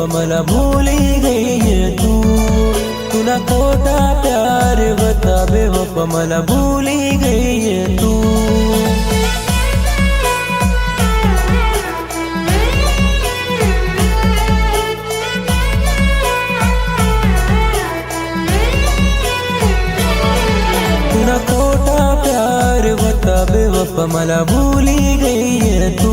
मला भूली गई है तू ना खोटा प्यार बता बेवफा मला भूली गई है तू। ना खोटा प्यार बता बेवफा मला भूली गई है तू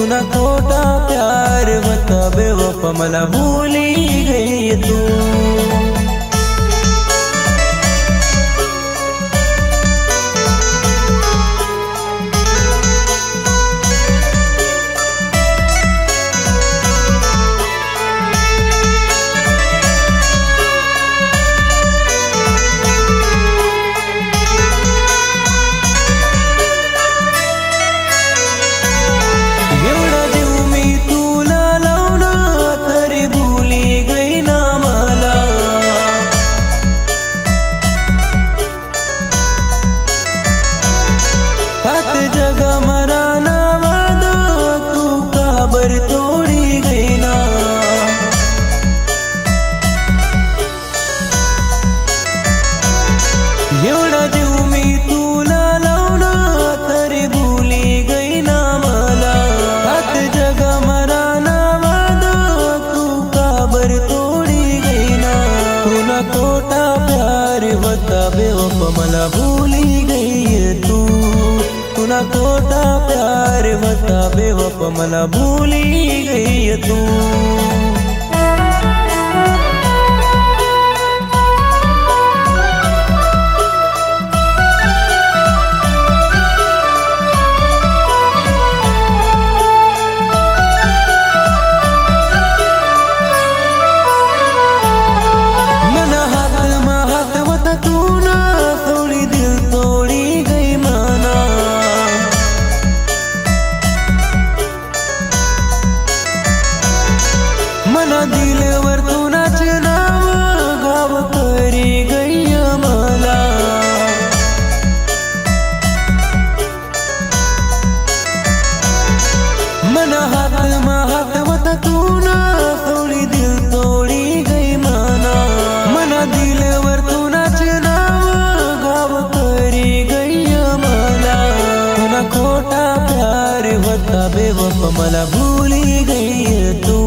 ना खोटा प्यार बता बेवफा मला भूली गई है तू। जगा मराना वादा तू काबर तोड़ी गई ना। एवढा जीव मी तुला लावला तरी भूली गई ना मला। हात जगा मराना वादा तू काबर तोड़ी गई ना। तुला खोटा प्यार होता बेवफा मला भूली गई है तू ना खोटा प्यार बता बेवफा मला भूली गई है तू। मना हाथ मा हाथ होता तू ना थोड़ी दिल तोड़ी गई माना। मना दिलवर तुनाच नाव गाव करी गई मला। मना हात मा हात होता तू ना थोड़ी दिल तोड़ी गई माना। मना दिलवर तुनाच नाव गाव करी गई मला। तुना खोटा प्यार होता बेवफा मला भूली गई है तू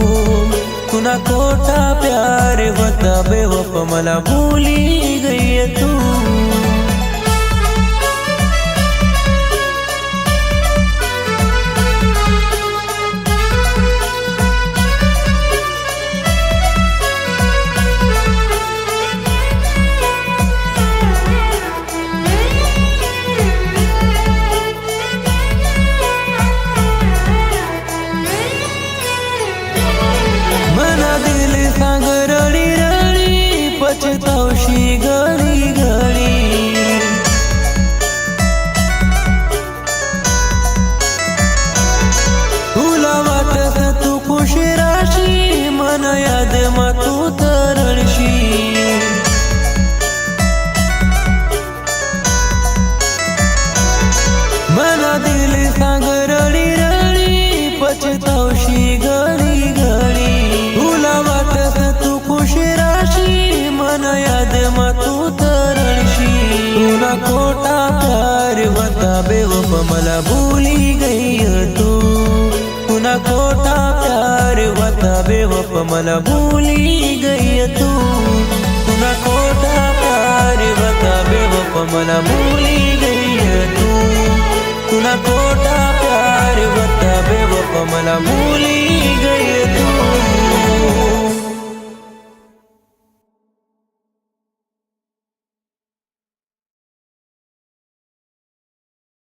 ना खोटा प्यार होता बेवफा मला भूली गई है तू। मना दिल सांग रडी रडी पछतावशी घडी घडी। तुला वाटत तू खुश राशी मन याद मा तू तरळशी। मना दिल सांग रडी रडी पछतावशी घडी घडी। तुला वाटत तू खुश राशी मन याद मा तू तरळशी। तुला खोटा प्यार होता बेवफा मला भूली गई है तू ना खोटा प्यार होता बेवफा मला भूली गई है तू ना खोटा प्यार होता बेवफा मला भूली गई है तू ना खोटा प्यार होता बेवफा मला भूली गई है तू।